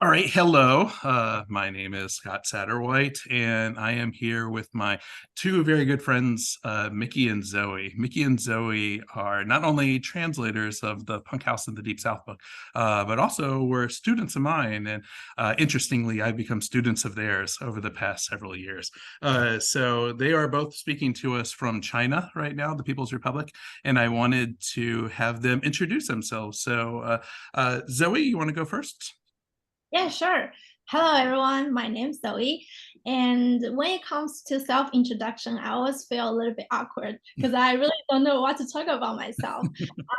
All right, hello. My name is Scott Satterwhite, and I am here with my two very good friends, Miki and Zoe. Miki and Zoe are not only translators of the Punkhouse in the Deep South book, but also were students of mine. And interestingly, I've become students of theirs over the past several years. So they are both speaking to us from China right now, the People's Republic, and I wanted to have them introduce themselves. So, Zoe, you want to go first? Yeah, sure. Hello, everyone. My name's Zoe. And when it comes to self-introduction, I always feel a little bit awkward because I really don't know what to talk about myself.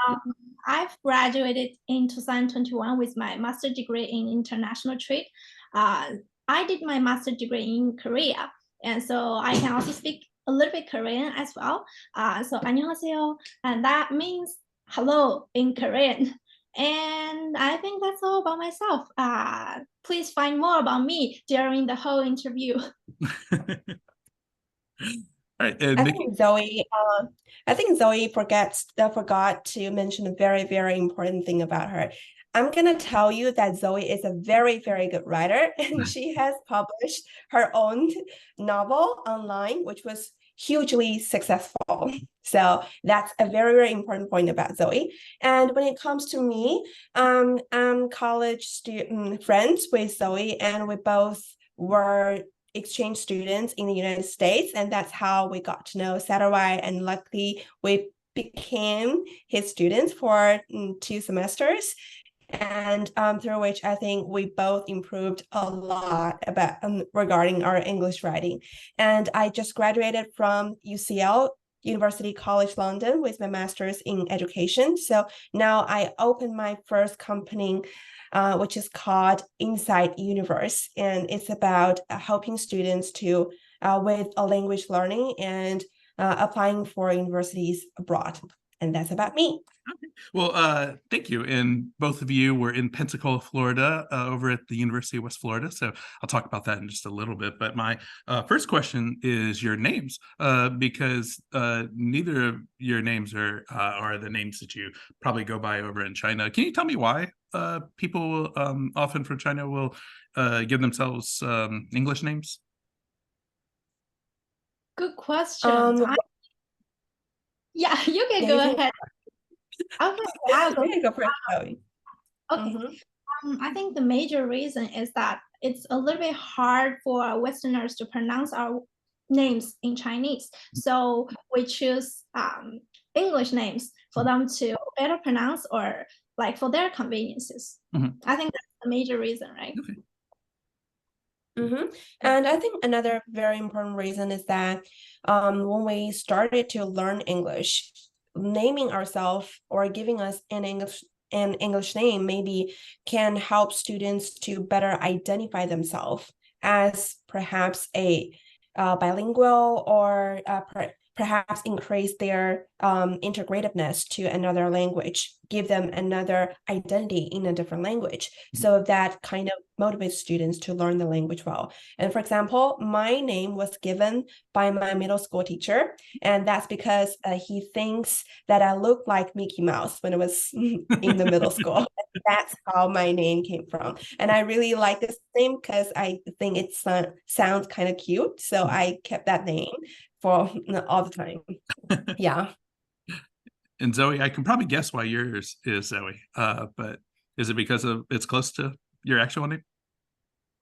Um, I've graduated in 2021 with my master's degree in international trade. Uh, I did my master's degree in Korea, and so I can also speak a little bit Korean as well. So 안녕하세요, and that means hello in Korean. And I think that's all about myself. Please find more about me during the whole interview. All right, and I Mickey. think Zoe, I think Zoe forgot to mention a very, very important thing about her. I'm gonna tell you that Zoe is a very, very good writer, and she has published her own novel online, which was hugely successful. So that's a very, very important point about Zoe. And when it comes to me, I'm college student friends with Zoe, and we both were exchange students in the United States, and that's how we got to know Satterwhite, and luckily we became his students for 2 semesters, and through which I think we both improved a lot about regarding our English writing. And I just graduated from UCL, University College London, with my master's in education. So now I opened my first company, which is called Inside Universe, and it's about helping students to with a language learning and applying for universities abroad. And that's about me. Well, thank you. And both of you were in Pensacola, Florida, over at the University of West Florida. So I'll talk about that in just a little bit. But my first question is your names, because neither of your names are the names that you probably go by over in China. Can you tell me why people often from China will give themselves English names? Good question. Um, Yeah, you can yeah, go you can, ahead. Okay, I'll go. you can go first, Zoe. Okay. Mhm. I think the major reason is that it's a little bit hard for Westerners to pronounce our names in Chinese. So we choose English names for them to better pronounce or like for their conveniences. Mhm. I think that's the major reason, right? Okay. And I think another very important reason is that when we started to learn English, naming ourselves or giving us an English name maybe can help students to better identify themselves as perhaps a bilingual, or perhaps increase their integrativeness to another language, give them another identity in a different language. So that kind of motivates students to learn the language well. And for example, my name was given by my middle school teacher, and that's because he thinks that I look like Mickey Mouse when I was in the middle school. That's how my name came from. And I really like this name because I think it sounds kind of cute. So I kept that name for all the time. Yeah. And Zoe, I can probably guess why yours is Zoe, but is it because of it's close to your actual name?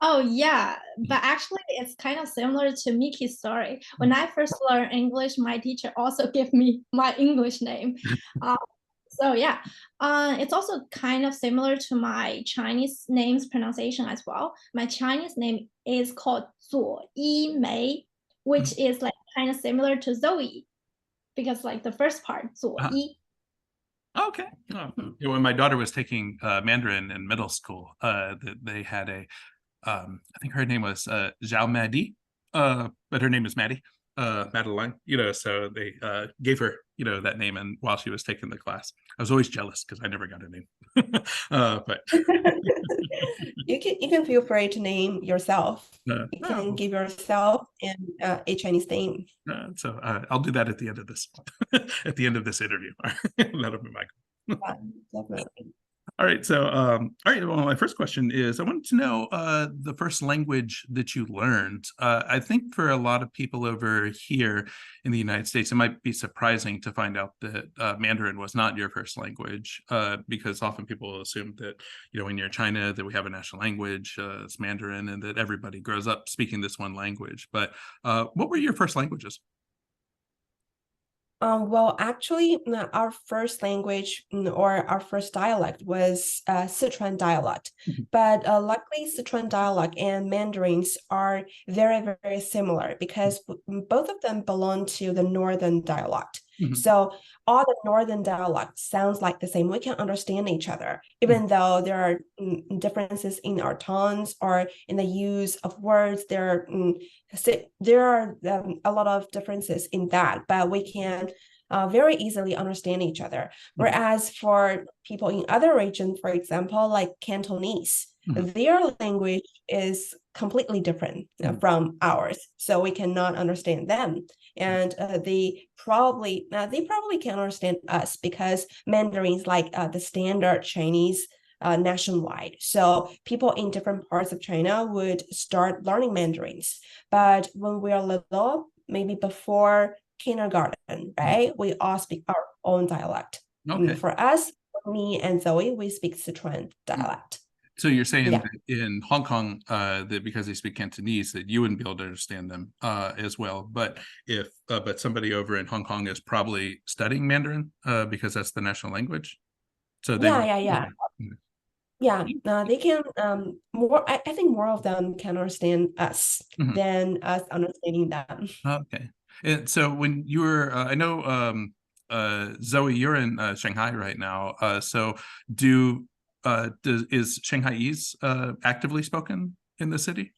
Oh yeah, but actually it's kind of similar to Miki's story. When I first learned English, my teacher also gave me my English name. Uh, so yeah, it's also kind of similar to my Chinese name's pronunciation as well. My Chinese name is called Zuo Yimei, which is like kind of similar to Zoe because like the first part, Zuo Uh, Yi. okay. Oh. Yeah, when my daughter was taking Mandarin in middle school, they had I think her name was Zhao Madi, but her name is Maddie, Madeline. So they gave her that name, and while she was taking the class, I was always jealous because I never got a name. But You can feel free to name yourself. You can no, give yourself a Chinese name. so I'll do that at the end of this at the end of this interview. That'll be my goal. Definitely. All right. So, all right. Well, my first question is I wanted to know the first language that you learned. I think for a lot of people over here in the United States, it might be surprising to find out that Mandarin was not your first language, because often people assume that, when you're in China, that we have a national language, it's Mandarin, and that everybody grows up speaking this one language. But what were your first languages? Well, actually, our first language or our first dialect was Sichuan dialect. Mhm. But luckily, Sichuan dialect and Mandarins are very, very similar because both of them belong to the northern dialect. Mhm. So all the northern dialects sounds like the same. We can understand each other, Mhm. even though there are differences in our tones or in the use of words. There are a lot of differences in that, but we can very easily understand each other. Mhm. Whereas for people in other regions, for example, like Cantonese, Mhm. their language is completely different Mhm. from ours, so we cannot understand them. And they probably can understand us because Mandarin is like the standard Chinese nationwide. So people in different parts of China would start learning Mandarins. But when we're little, maybe before kindergarten, Mhm. right? We all speak our own dialect. Okay. For us, me and Zoe, we speak Sichuan dialect. So you're saying Yeah. that in Hong Kong, that because they speak Cantonese, that you wouldn't be able to understand them as well. But but somebody over in Hong Kong is probably studying Mandarin because that's the national language. So they Yeah, would. yeah, yeah. Okay. Yeah, they can more. I think more of them can understand us Mhm. than us understanding them. Okay. And so when you were, I know, Zoe, you're in Shanghai right now. So is Shanghaiese actively spoken in the city?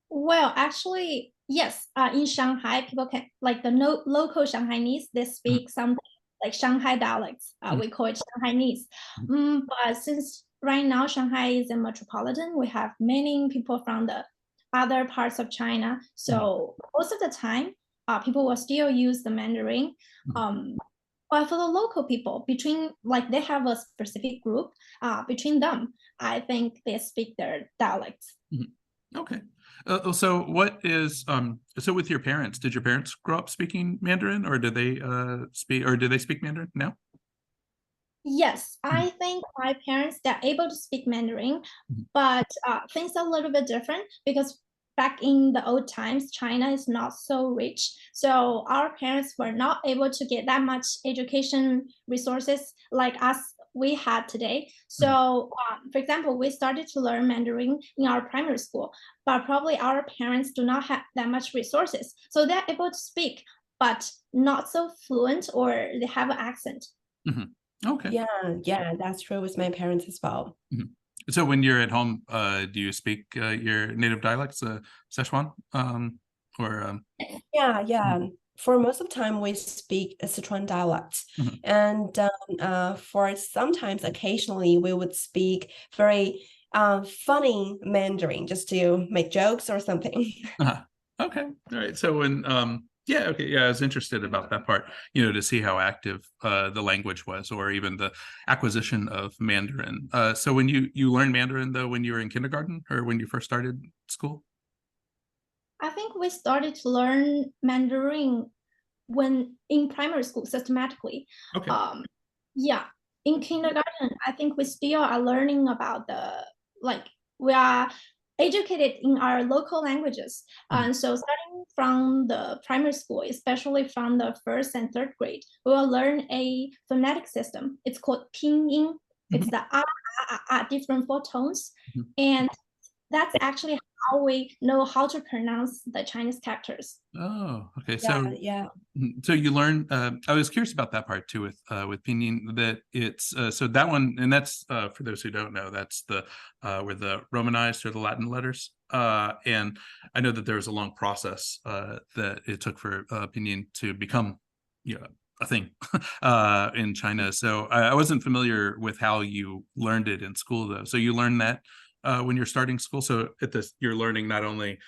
Well, actually, yes. In Shanghai, people can like the no local Shanghainese. They Mhm. speak something like Shanghai dialects. Mhm. We call it Shanghainese. But since right now Shanghai is a metropolitan, we have many people from the other parts of China. Mhm. So most of the time, people will still use the Mandarin. Mhm. Um, but for the local people, between like they have a specific group. Between them, I think they speak their dialects. Mhm. Okay. So what is so with your parents, did your parents grow up speaking Mandarin or did they speak Mandarin now? Yes, Mhm. I think my parents they're able to speak Mandarin, Mhm. but things are a little bit different because back in the old times, China is not so rich. So our parents were not able to get that much education resources like us we had today. Mhm. So, for example, we started to learn Mandarin in our primary school, but probably our parents do not have that much resources. So they're able to speak, but not so fluent or they have an accent. Mhm. Okay. Yeah, yeah, that's true with my parents as well. Mhm. So when you're at home, do you speak your native dialects, Szechuan, or Yeah, yeah. mhm. For most of the time, we speak Sichuan dialects, Mhm. and for sometimes, occasionally, we would speak very funny Mandarin just to make jokes or something. Uh-huh. Okay. All right. So when yeah, okay, yeah, I was interested about that part, to see how active the language was or even the acquisition of Mandarin. So when you learned Mandarin though when you were in kindergarten or when you first started school? I think we started to learn Mandarin when in primary school systematically. Okay. Um, yeah, in kindergarten, I think we still are learning about the like we are educated in our local languages, Mhm. and so starting from the primary school, especially from the first and third grade, we will learn a phonetic system. It's called pinyin. It's Mhm. the different four tones, Mhm. and that's actually how we know how to pronounce the Chinese characters. Oh, okay. Yeah, So yeah. so you learn I was curious about that part too with pinyin that it's so that one and that's for those who don't know that's the where the romanized or the Latin letters and I know that there was a long process that it took for pinyin to become a thing in China. So I wasn't familiar with how you learned it in school though. So you learned that when you're starting school. So at this you're learning not only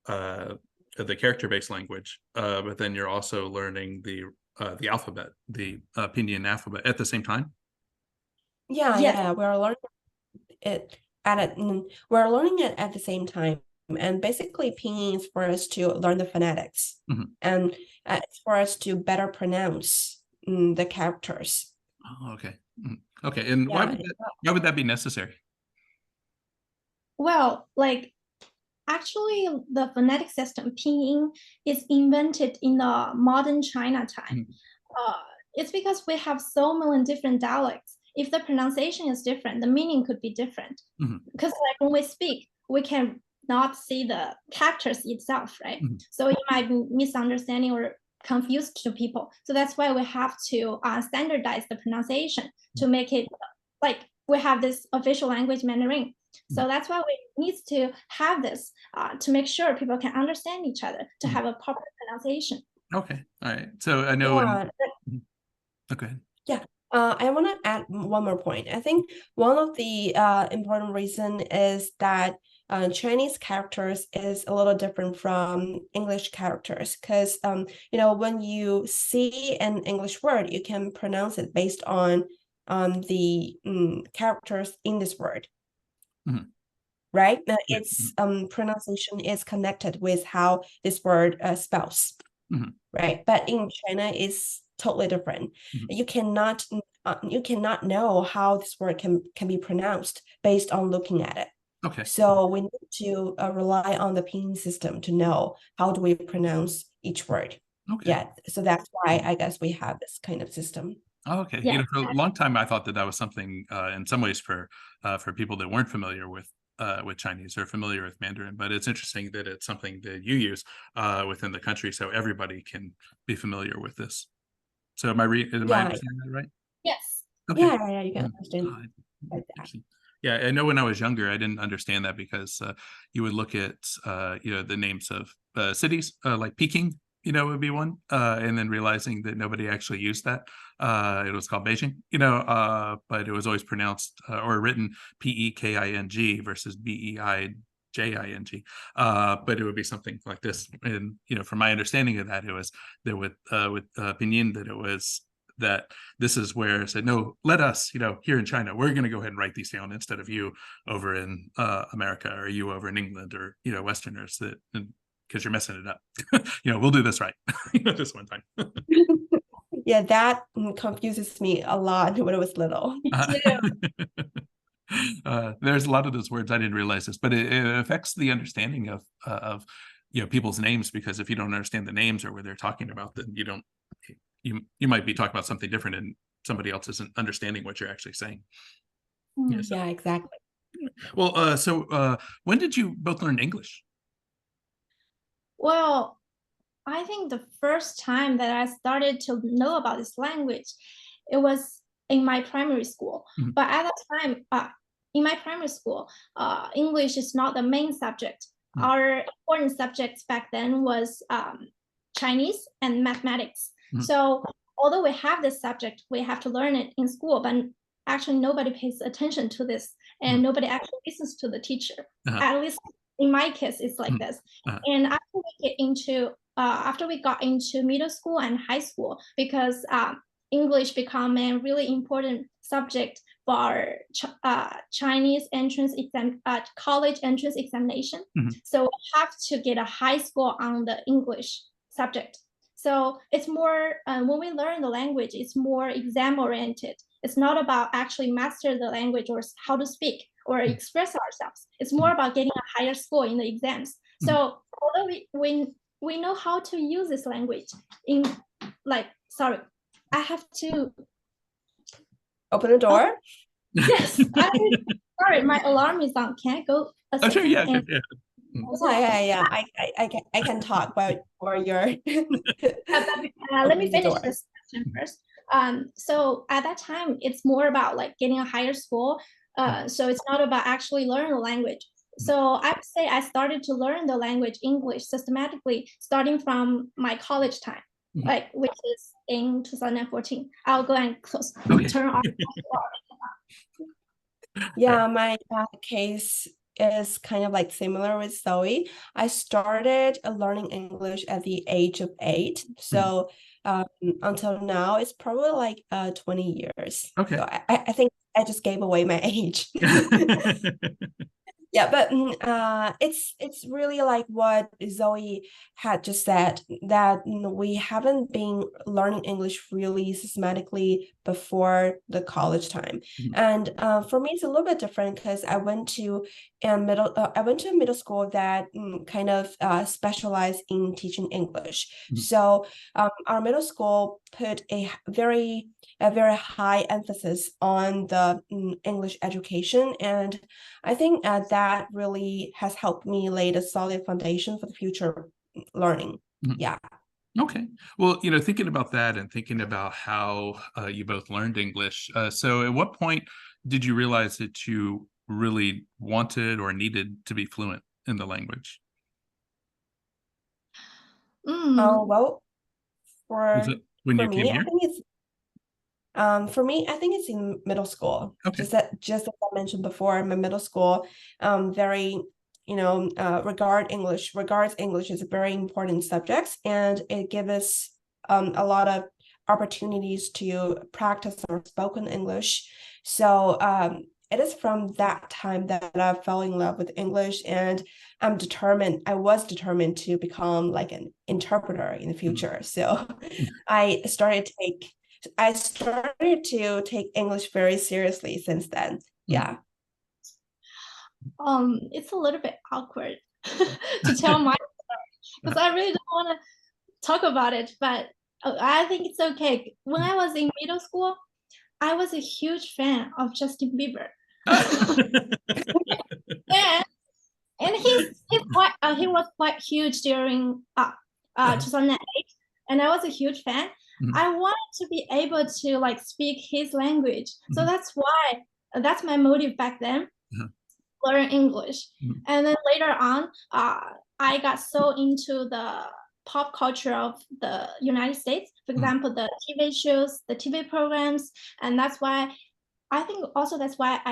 uh, the character-based language, but then you're also learning the alphabet, the Pinyin alphabet at the same time. Yeah, Yes. yeah, we're learning it we're learning it at the same time. And basically, pinyin is for us to learn the phonetics, and it's for us to better pronounce the characters. Oh, okay. Okay. And Yeah. why would that be necessary? Well, like actually the phonetic system, pinyin, is invented in the modern China time. It's because we have so many different dialects. If the pronunciation is different, the meaning could be different. Because like when we speak, we can not see the characters itself, right? So it might be misunderstanding or confused to people. So that's why we have to standardize the pronunciation to make it like we have this official language Mandarin. So that's why we need to have this to make sure people can understand each other, to have a proper pronunciation. Okay. All right. So I know. Okay. Yeah. I want to add one more point. I think one of the important reason is that Chinese characters is a little different from English characters because when you see an English word, you can pronounce it based on the characters in this word. Right? Its pronunciation is connected with how this word spells. Right? But in China, it's totally different. You cannot know how this word can be pronounced based on looking at it. Okay. So we need to rely on the pinyin system to know how do we pronounce each word. Okay. Yeah. So that's why I guess we have this kind of system. Oh, okay. Yeah. For a long time, I thought that was something in some ways for people that weren't familiar with Chinese or familiar with Mandarin. But it's interesting that it's something that you use within the country, so everybody can be familiar with this. So am I understanding that right? Yes. Okay. Yeah, you can understand like that. Yeah, I know when I was younger, I didn't understand that because you would look at the names of cities like Peking, would be one, and then realizing that nobody actually used that. It was called Beijing, but it was always pronounced or written Peking versus Beijing. But it would be something like this. And from my understanding of that, it was there with Pinyin that it was that this is where I said, no, let us, here in China, we're going to go ahead and write these down instead of you over in America or you over in England or, Westerners that, because you're messing it up. We'll do this right this one time. Yeah, that confuses me a lot when I was little. There's a lot of those words I didn't realize this, but it affects the understanding of people's names, because if you don't understand the names or what they're talking about, then you might be talking about something different and somebody else isn't understanding what you're actually saying. Yeah, exactly. Well, so when did you both learn English? Well, I think the first time that I started to know about this language, it was in my primary school. But at that time, in my primary school, English is not the main subject. Our important subjects back then was Chinese and mathematics. So although we have this subject, we have to learn it in school, but actually nobody pays attention to this and nobody actually listens to the teacher. At least in my case, it's like this. And after we got into middle school and high school, because English become a really important subject for Chinese entrance exam, college entrance examination. So we have to get a high score on the English subject. So it's more, when we learn the language, it's more exam oriented. It's not about actually master the language or how to speak or express ourselves. It's more about getting a higher score in the exams. So although we know how to use this language sorry, I have to open the door. Yes, sorry, my alarm is on. Can I go a second? Sure, yeah. Yeah. I can talk while you're. Let me finish this question first. So at that time, it's more about like getting a higher score. So it's not about actually learning the language. So I would say I started to learn the language English systematically starting from my college time, which is in 2014. I'll go and turn off. Yeah, my case is kind of like similar with Zoe. I started learning English at the age of 8. So until now, it's probably like 20 years. Okay. So I think I just gave away my age. Yeah, but it's really like what Zoe had just said, that we haven't been learning English really systematically before the college time. And for me, it's a little bit different because I went to a middle school that kind of specialized in teaching English. So our middle school put a very high emphasis on the English education, and I think that really has helped me lay a solid foundation for the future learning. Yeah. Okay. Well, thinking about that and thinking about how you both learned English. So at what point did you realize that you really wanted or needed to be fluent in the language? Oh, well, Was it when you came me, I here? think it's for me, I think it's in middle school. Okay. Just as I mentioned before, my middle school very regards English as a very important subject, and it gives us a lot of opportunities to practice our spoken English. So it is from that time that I fell in love with English, and I was determined to become like an interpreter in the future. So I started to take English very seriously since then. Yeah. It's a little bit awkward to tell my story because I really don't want to talk about it, but I think it's okay. When I was in middle school, I was a huge fan of Justin Bieber. and he was quite huge during 2008, and I was a huge fan. I wanted to be able to like speak his language, so that's my motive back then. Learn English. And then later on, I got so into the pop culture of the United States, for example, the TV shows, the TV programs, and that's why I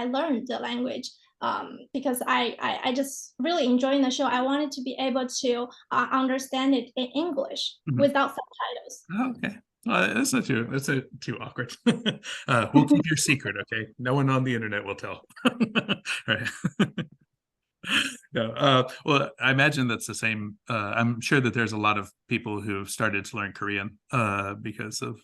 learned the language, because I just really enjoying the show. I wanted to be able to understand it in English without subtitles. Oh, okay. That's not too awkward. We'll keep your secret, okay? No one on the internet will tell. Right. No, well, I imagine that's the same. I'm sure that there's a lot of people who've started to learn Korean because of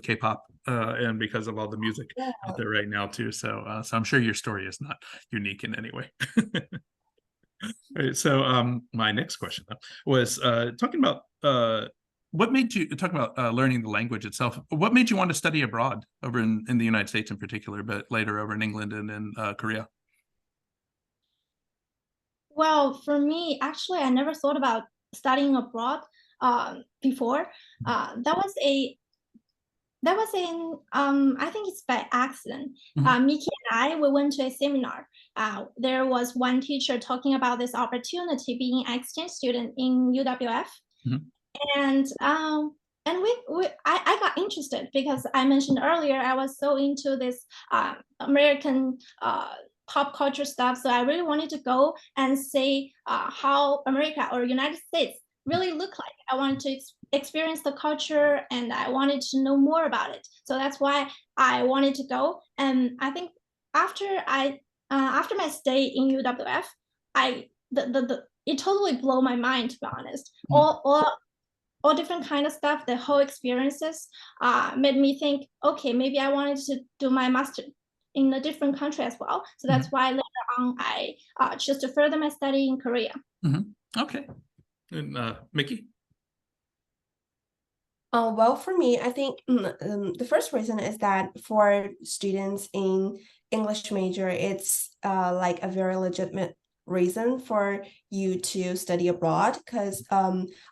K-pop and because of all the music out there right now too. So I'm sure your story is not unique in any way. Right, so my next question was talking about what made you talk about learning the language itself. What made you want to study abroad over in the United States in particular, but later over in England and in Korea? Well, for me, actually, I never thought about studying abroad before. That was in I think it's by accident. Miki and I, we went to a seminar. There was one teacher talking about this opportunity being an exchange student in UWF, and I got interested because I mentioned earlier I was so into this American pop culture stuff. So I really wanted to go and see how America or United States really look like. I wanted to experience the culture, and I wanted to know more about it. So that's why I wanted to go. And I think after my stay in UWF, it totally blew my mind, to be honest. All different kind of stuff. The whole experiences made me think, okay, maybe I wanted to do my master in a different country as well. So that's why later on I chose to further my study in Korea. Okay. And Miki? Well, for me, I think the first reason is that for students in English major, it's like a very legitimate reason for you to study abroad, because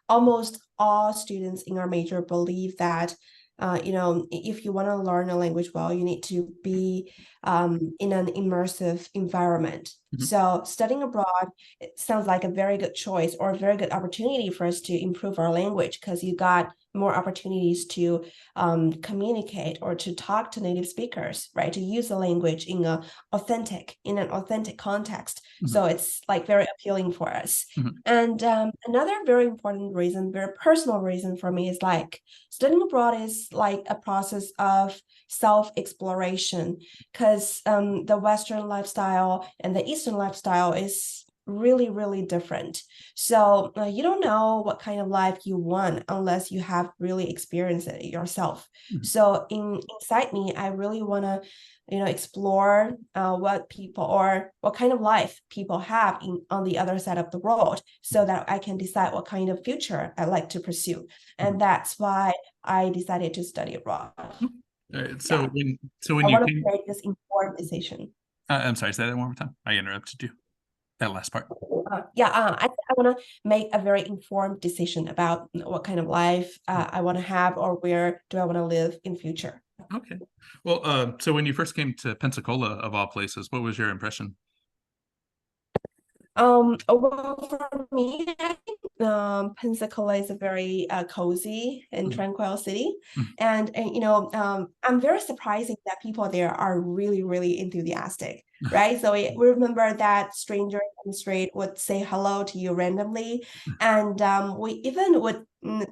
almost all students in our major believe that if you want to learn a language well, you need to be in an immersive environment. So studying abroad, it sounds like a very good choice or a very good opportunity for us to improve our language, because you got more opportunities to communicate or to talk to native speakers, right? To use the language in an authentic context. So it's like very appealing for us. And another very important reason, very personal reason for me is like studying abroad is like a process of self-exploration, because the Western lifestyle and the Eastern lifestyle is really, really different. So you don't know what kind of life you want unless you have really experienced it yourself. So inside me, I really want to, explore what people or what kind of life people have on the other side of the world, so that I can decide what kind of future I like to pursue. And that's why I decided to study abroad. So when I you want to came, make this informed decision. I'm sorry, say that one more time. I interrupted you. That last part. I want to make a very informed decision about what kind of life I want to have, or where do I want to live in future. Okay. Well, so when you first came to Pensacola, of all places, what was your impression? Well, for me, I think Pensacola is a very cozy and tranquil city, and I'm very surprising that people there are really, really enthusiastic, right? So we remember that strangers on the street would say hello to you randomly, and we even would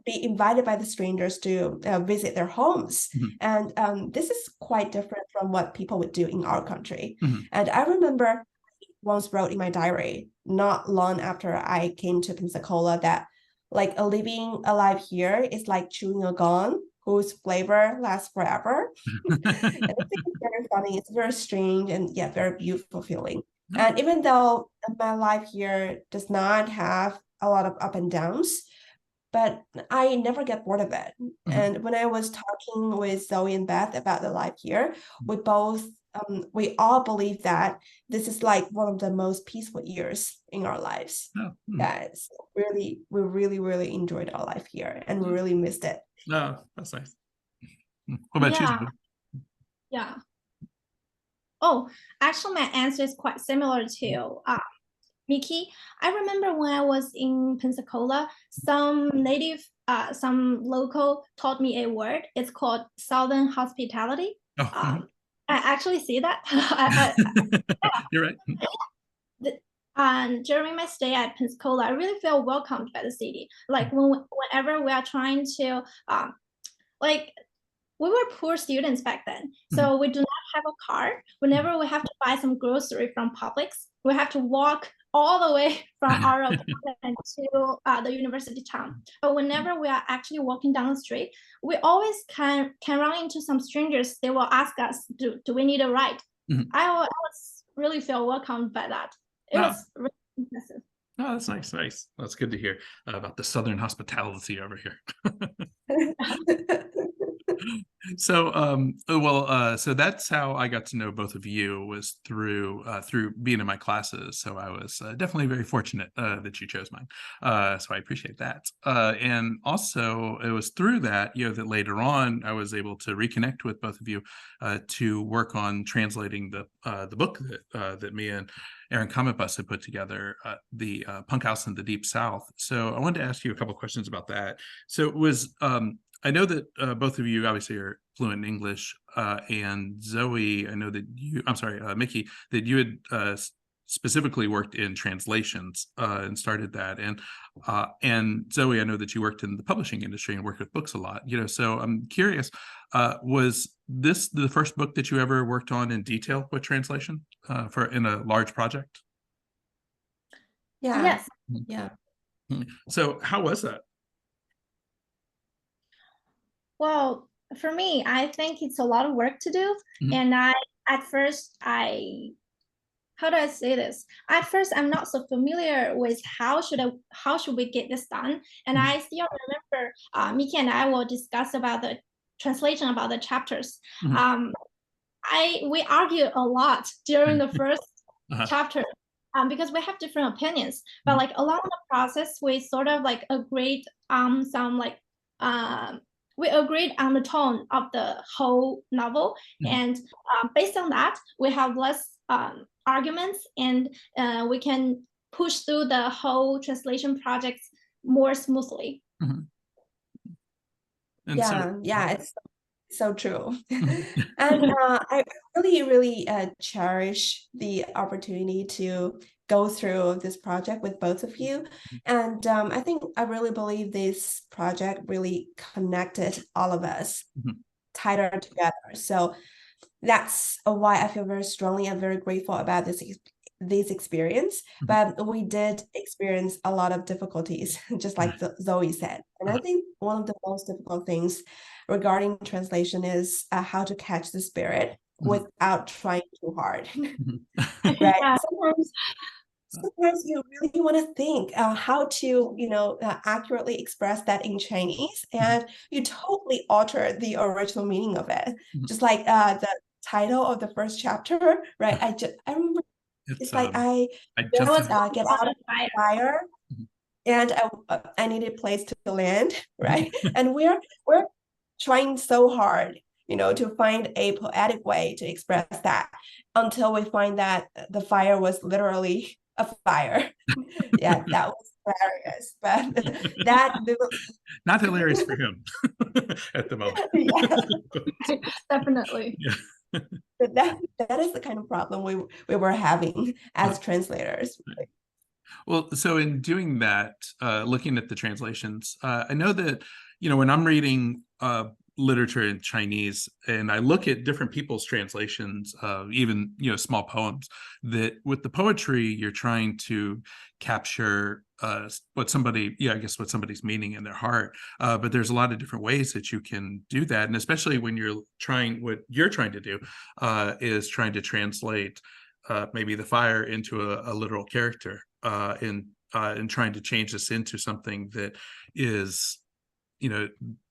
be invited by the strangers to visit their homes, and this is quite different from what people would do in our country. And I remember once wrote in my diary, not long after I came to Pensacola, that like living alive here is like chewing a gum whose flavor lasts forever. And I think it's very funny. It's very strange and yet very beautiful feeling. And even though my life here does not have a lot of up and downs, but I never get bored of it. And when I was talking with Zoe and Beth about the life here, we all believe that this is like one of the most peaceful years in our lives. Guys, we really, really enjoyed our life here, and we really missed it. Oh, that's nice. What about you, Zoe? Yeah. Oh, actually, my answer is quite similar to Miki. I remember when I was in Pensacola, some local taught me a word. It's called Southern hospitality. I actually see that. You're right. And during my stay at Pensacola, I really feel welcomed by the city. Like whenever we are trying to, like we were poor students back then, so we do not have a car. Whenever we have to buy some grocery from Publix, we have to walk all the way from our apartment to the university town. But whenever we are actually walking down the street, we always can run into some strangers. They will ask us, do we need a ride? I was really feel welcomed by that. It was really impressive. Oh, that's nice. That's good to hear about the Southern hospitality over here. So so that's how I got to know both of you, was through being in my classes. So I was definitely very fortunate that you chose mine. So I appreciate that. And also it was through that, that later on I was able to reconnect with both of you to work on translating the book that me and Aaron Comet Bus had put together, the Punkhouse in the Deep South. So I wanted to ask you a couple questions about that. So it was I know that both of you obviously are fluent in English, and Zoe, I know that Miki, that you had specifically worked in translations and started that, and Zoe, I know that you worked in the publishing industry and worked with books a lot. So I'm curious, was this the first book that you ever worked on in detail with translation in a large project? Yeah. Yes. Yeah. So how was that? Well, for me, I think it's a lot of work to do. And at first, how do I say this? At first, I'm not so familiar with how should we get this done. And I still remember Miki and I will discuss about the translation about the chapters. We argued a lot during the first chapter. Because we have different opinions, but like along the process, we sort of like agreed on some like we agreed on the tone of the whole novel, and based on that, we have less arguments, and we can push through the whole translation project more smoothly. And so, Yeah, it's so true. And I really, really cherish the opportunity to go through this project with both of you. And I really believe this project really connected all of us Mhm. tighter together. So that's why I feel very strongly and very grateful about this experience. Mhm. But we did experience a lot of difficulties, just like Zoe said. And I Uh, think one of the most difficult things regarding translation is how to catch the spirit mhm. without trying too hard, Mhm. right? Yeah. Sometimes you really want to think how to, accurately express that in Chinese, Mhm. and you totally alter the original meaning of it. Mhm. Just like the title of the first chapter, right? I remember It's it's like I I I just was just had. get on out of a fire. the fire, Mhm. and I needed a place to land, Mhm. right? And we're trying so hard, to find a poetic way to express that until we find that the fire was literally a fire. Yeah, that was hilarious, but that little, Not hilarious for him at the moment. yeah, Definitely. Yeah. that is the kind of problem we were having Uh, as translators. Well, so in doing that, looking at the translations, I know that, when I'm reading literature in Chinese and I look at different people's translations, even, small poems, that with the poetry, you're trying to capture what somebody, I guess what somebody's meaning in their heart. But there's a lot of different ways that you can do that. And especially when what you're trying to do is trying to translate maybe the fire into a literal character, and trying to change this into something that is,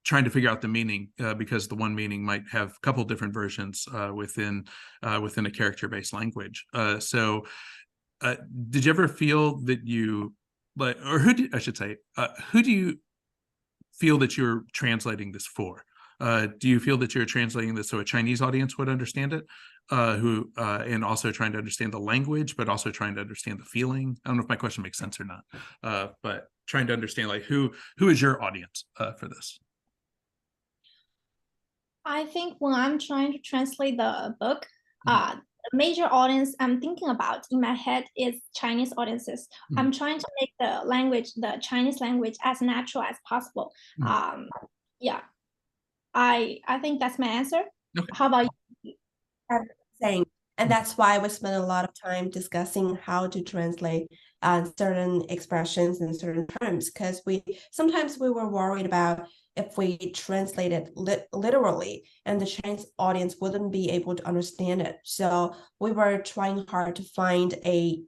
trying to figure out the meaning, because the one meaning might have a couple different versions within a character-based language. So did you ever feel that you like, or I should say, who do you feel that you're translating this for? Do you feel that you're translating this so a Chinese audience would understand it, and also trying to understand the language, but also trying to understand the feeling? I don't know if my question makes sense or not, but trying to understand like who is your audience for this? I think when I'm trying to translate the book, Mhm. the major audience I'm thinking about in my head is Chinese audiences. Mhm. I'm trying to make the Chinese language, as natural as possible. Mhm. Um, yeah, I think that's my answer. Okay. How about you? I'm saying, and Mhm. that's why we spend a lot of time discussing how to translate certain expressions and certain terms, because sometimes we were worried about if we translated literally and the Chinese audience wouldn't be able to understand it. So we were trying hard to find a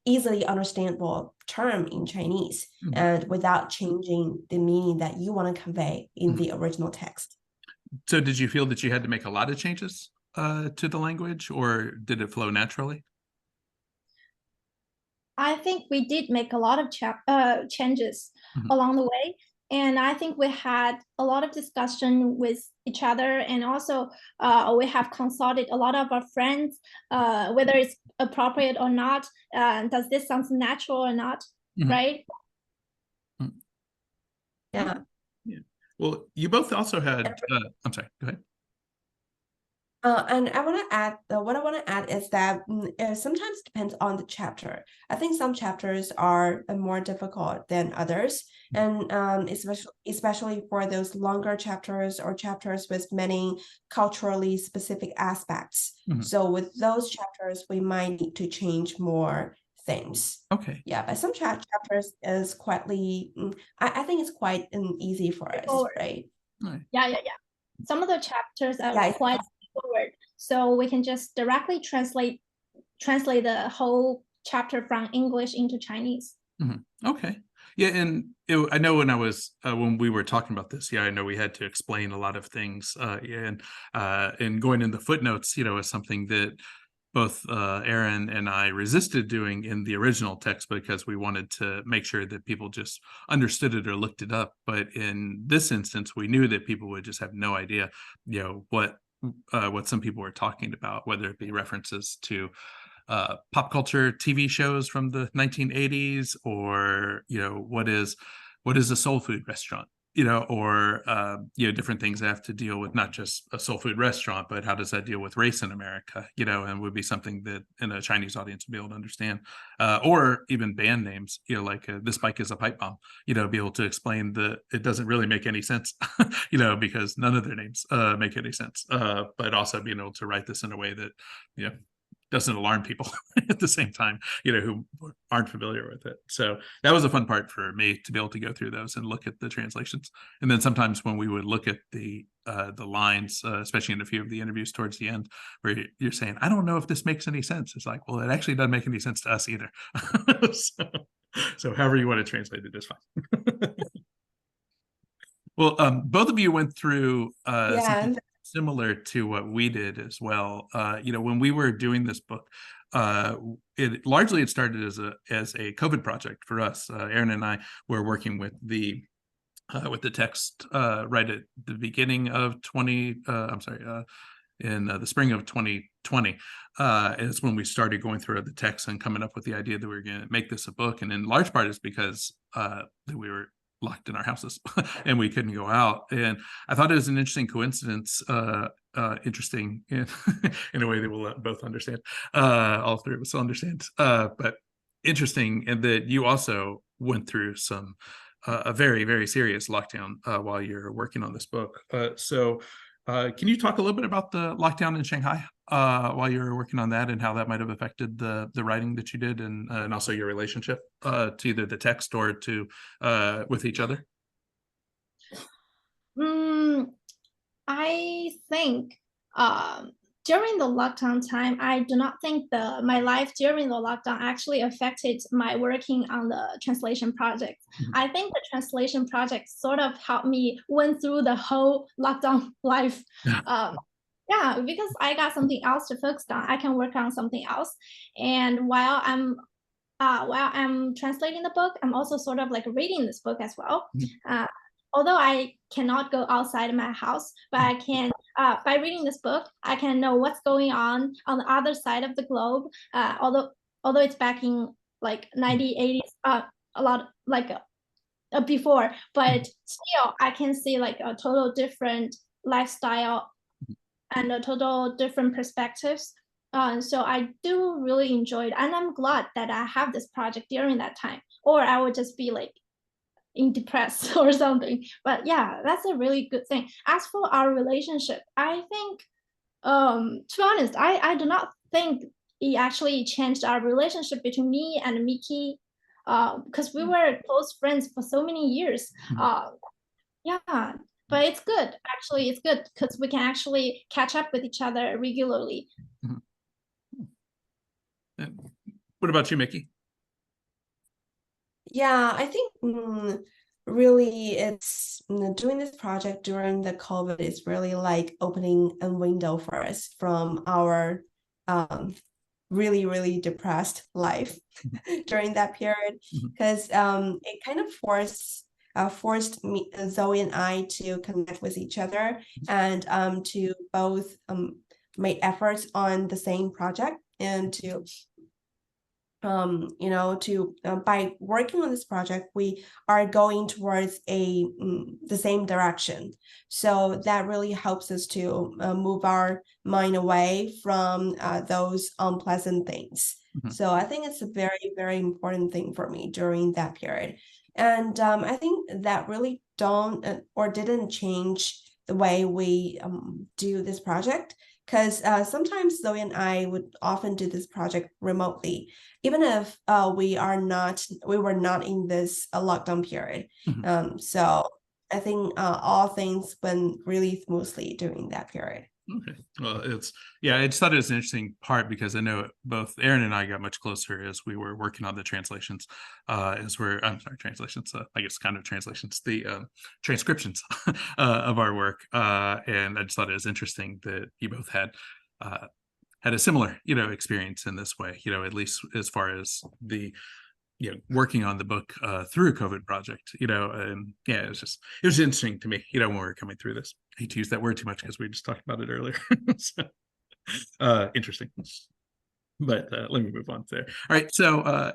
easily understandable term in Chinese Mhm. and without changing the meaning that you want to convey in Mhm. the original text. So did you feel that you had to make a lot of changes to the language, or did it flow naturally? I think we did make a lot of changes Mhm. along the way. And I think we had a lot of discussion with each other. And also, we have consulted a lot of our friends, whether it's appropriate or not. Does this sound natural or not? Mhm. Right? Mhm. Okay. Yeah. Yeah. Well, you both also had, I'm sorry, go ahead. And I want to add, what I want to add is that it sometimes depends on the chapter. I think some chapters are more difficult than others, and especially for those longer chapters or chapters with many culturally specific aspects. Mhm. So with those chapters, we might need to change more things. Okay. Yeah, but some chapters is quietly, I think it's quite easy for us, Straightforward. right? All right. Yeah. Some of the chapters are Yeah, quite straightforward, so we can just directly translate the whole chapter from English into Chinese. Mhm. Okay. Yeah, and I know when we were talking about this, I know we had to explain a lot of things, and going in the footnotes, is something that both Aaron and I resisted doing in the original text because we wanted to make sure that people just understood it or looked it up. But in this instance, we knew that people would just have no idea, what some people were talking about, whether it be references to pop culture TV shows from the 1980s, or what is a soul food restaurant, or different things that have to deal with not just a soul food restaurant, but how does that deal with race in America, and would be something that in a Chinese audience would be able to understand, or even band names, like this bike is a pipe bomb, be able to explain that it doesn't really make any sense, because none of their names make any sense, but also being able to write this in a way that, doesn't alarm people at the same time, who aren't familiar with it. So that was a fun part for me, to be able to go through those and look at the translations. And then sometimes when we would look at the lines, especially in a few of the interviews towards the end, where you're saying, I don't know if this makes any sense. It's like, well, it actually doesn't make any sense to us either. So however you want to translate it is fine. Well, both of you went through something similar to what we did as well. When we were doing this book, it started as a COVID project for us. Aaron and I were working with the text right at the beginning of in the spring of 2020. Is when we started going through the text and coming up with the idea that we were going to make this a book. And in large part is because that we were locked in our houses and we couldn't go out. And I thought it was an interesting coincidence, interesting in, in a way that we'll both understand. All three of us will understand, but interesting in that you also went through a very, very serious lockdown while you're working on this book. So can you talk a little bit about the lockdown in Shanghai while you were working on that, and how that might have affected the writing that you did, and also your relationship to either the text or to with each other? I think during the lockdown time, I do not think my life during the lockdown actually affected my working on the translation project. I think the translation project sort of helped me went through the whole lockdown life. Yeah, because I got something else to focus on. I can work on something else. And while I'm translating the book, I'm also sort of like reading this book as well. Although I cannot go outside my house, but I can, by reading this book, I can know what's going on the other side of the globe. Although it's back in like 1980s, a lot like before, but still I can see like a total different lifestyle and a total different perspectives. So I do really enjoy it, and I'm glad that I have this project during that time, or I would just be like depressed or something. But yeah, that's a really good thing. As for our relationship, I think, to be honest, I do not think it actually changed our relationship between me and Miki, because we were close friends for so many years. Yeah, but it's good. Actually, it's good because we can actually catch up with each other regularly. What about you, Miki? Yeah, I think really it's doing this project during the COVID is really like opening a window for us from our really, really depressed life during that period, because it kind of forced me, Zoe and I, to connect with each other and to both make efforts on the same project, and to by working on this project, we are going towards the same direction. So that really helps us to move our mind away from those unpleasant things. So I think it's a very, very important thing for me during that period. And I think that really didn't change the way we do this project, because sometimes Zoe and I would often do this project remotely, even if we were not in this lockdown period. So I think all things went really smoothly during that period. Okay. Well, I just thought it was an interesting part, because I know both Aaron and I got much closer as we were working on the translations, translations, I guess kind of translations, the transcriptions of our work. And I just thought it was interesting that you both had a similar, experience in this way, at least as far as the working on the book through a COVID project, and yeah, it was interesting to me, when we were coming through this. I hate to use that word too much because we just talked about it earlier. So, interesting. But let me move on there. All right. So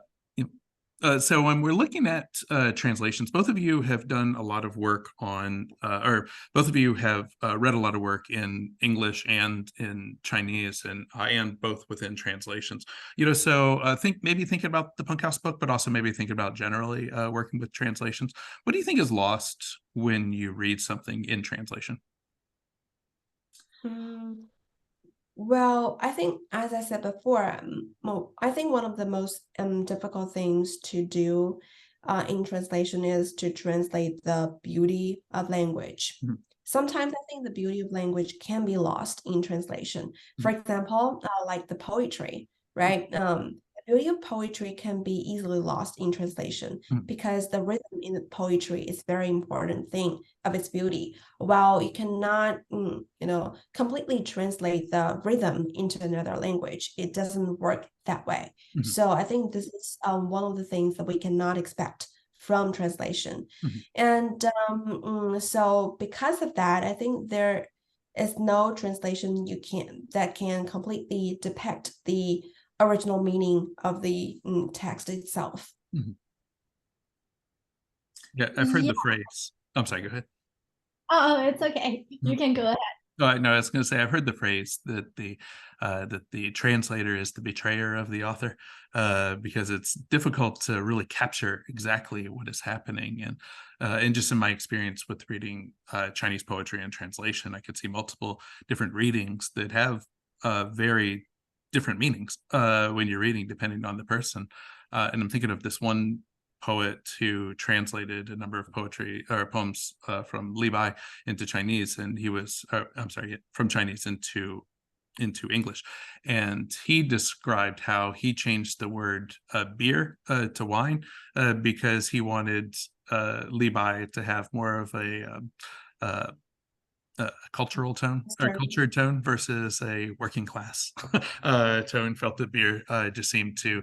So when we're looking at translations, both of you have done a lot of work on, or both of you have read a lot of work in English and in Chinese, and both within translations. So maybe thinking about the Punkhouse book, but also maybe thinking about generally working with translations. What do you think is lost when you read something in translation? Well, I think, as I said before, I think one of the most difficult things to do in translation is to translate the beauty of language. Mhm. Sometimes I think the beauty of language can be lost in translation. For example, like the poetry, right? The beauty of poetry can be easily lost in translation Mhm. because the rhythm in the poetry is very important thing of its beauty. While you cannot, completely translate the rhythm into another language, it doesn't work that way. Mhm. So I think this is one of the things that we cannot expect from translation. Mhm. And so because of that, I think there is no translation that can completely depict the original meaning of the text itself. Mhm. Yeah, I've heard Yeah. the phrase. I'm sorry, go ahead. Oh, it's okay. You can go ahead. No, I was going to say I've heard the phrase that the translator is the betrayer of the author, because it's difficult to really capture exactly what is happening. And just in my experience with reading Chinese poetry and translation, I could see multiple different readings that have very different meanings when you're reading, depending on the person. And I'm thinking of this one poet who translated a number of poetry or poems from Li Bai into Chinese, and I'm sorry, from Chinese into English, and he described how he changed the word beer to wine because he wanted Li Bai to have more of uh, a cultural tone or Sure. cultured tone versus a working class tone. Felt that beer just seemed to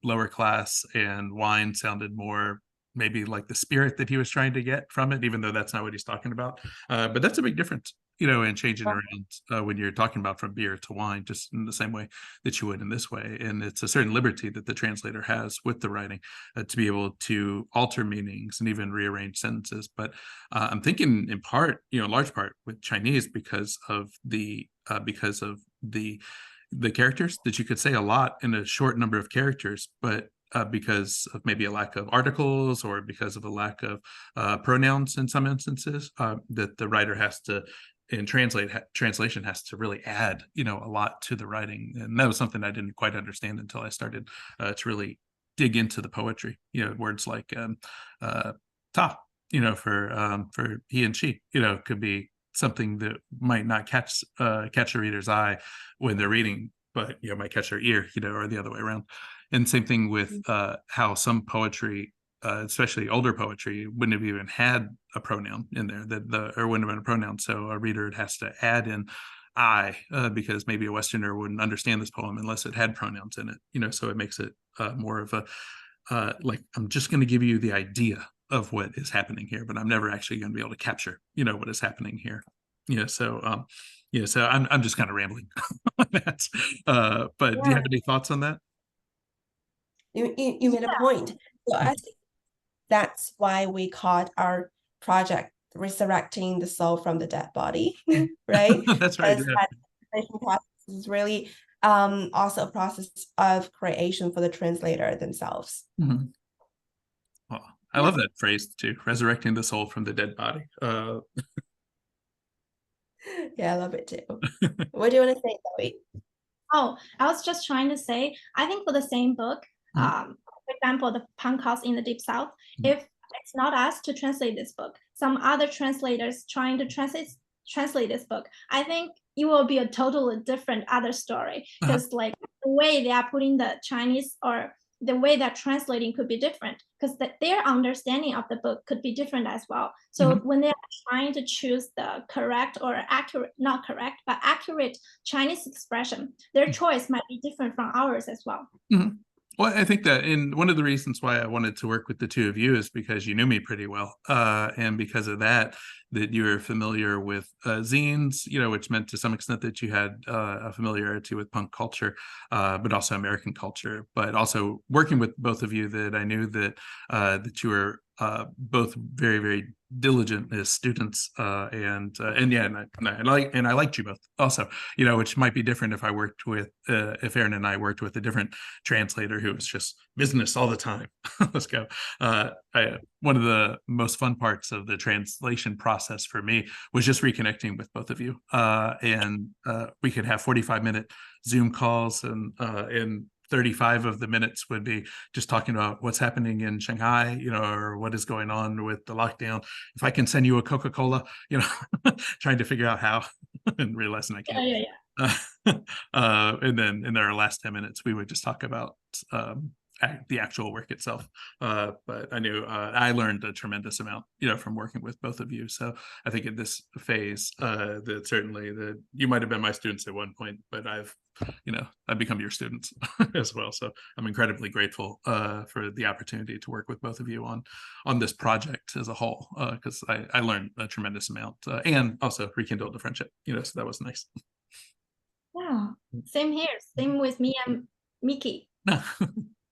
lower class, and wine sounded more maybe like the spirit that he was trying to get from it, even though that's not what he's talking about. But that's a big difference, in changing around when you're talking about from beer to wine, just in the same way that you would in this way. And it's a certain liberty that the translator has with the writing to be able to alter meanings and even rearrange sentences. But I'm thinking in part, large part with Chinese because of the characters that you could say a lot in a short number of characters, but because of maybe a lack of articles or because of a lack of pronouns in some instances, that the writer has to in translation has to really add a lot to the writing. And that was something I didn't quite understand until I started to really dig into the poetry. Words like ta, for he and she, could be something that might not catch a reader's eye when they're reading, but might catch their ear, or the other way around. And same thing with how some poetry, especially older poetry, wouldn't have even had a pronoun in there or wouldn't have been a pronoun. So a reader has to add in I because maybe a Westerner wouldn't understand this poem unless it had pronouns in it. So it makes it more of a like, I'm just going to give you the idea of what is happening here, but I'm never actually going to be able to capture what is happening here. So I'm just kind of rambling on that. But do you have any thoughts on that? You made a point. So I think that's why we called our project Resurrecting the Soul from the Dead Body, right? That's right. Because Yeah. that translation process is really also a process of creation for the translator themselves. Mm-hmm. Well, I love that phrase too, resurrecting the soul from the dead body. Yeah, I love it too. What do you want to say, Zoe? Oh, I was just trying to say, I think for the same book, Mhm. for example, the Punkhouse in the Deep South, Mhm. if it's not us to translate this book, some other translators trying to translate this book, I think it will be a totally different other story Uh-huh. because like the way they are putting the Chinese or the way they're translating could be different because their understanding of the book could be different as well. So Mhm. when they're trying to choose the correct or accurate, not correct, but accurate Chinese expression, their choice might be different from ours as well. Mhm. Well, I think that in one of the reasons why I wanted to work with the two of you is because you knew me pretty well, and because of that, that you were familiar with zines, which meant to some extent that you had a familiarity with punk culture, but also American culture. But also working with both of you, that I knew that that you were both very, very diligent as students, and yeah, and I liked you both also, which might be different if I worked with if Aaron and I worked with a different translator who was just business all the time. Let's go. One of the most fun parts of the translation process for me was just reconnecting with both of you, and we could have 45-minute Zoom calls, and 35 of the minutes would be just talking about what's happening in Shanghai, or what is going on with the lockdown. If I can send you a Coca-Cola, trying to figure out how, and realizing I can't. And then in our last 10 minutes, we would just talk about the actual work itself. But I knew I learned a tremendous amount, from working with both of you. So I think in this phase, that certainly that you might have been my students at one point, but I've become your students as well. So I'm incredibly grateful for the opportunity to work with both of you on this project as a whole, because I learned a tremendous amount, and also rekindled the friendship. So that was nice. Yeah, same here. Same with me and Miki.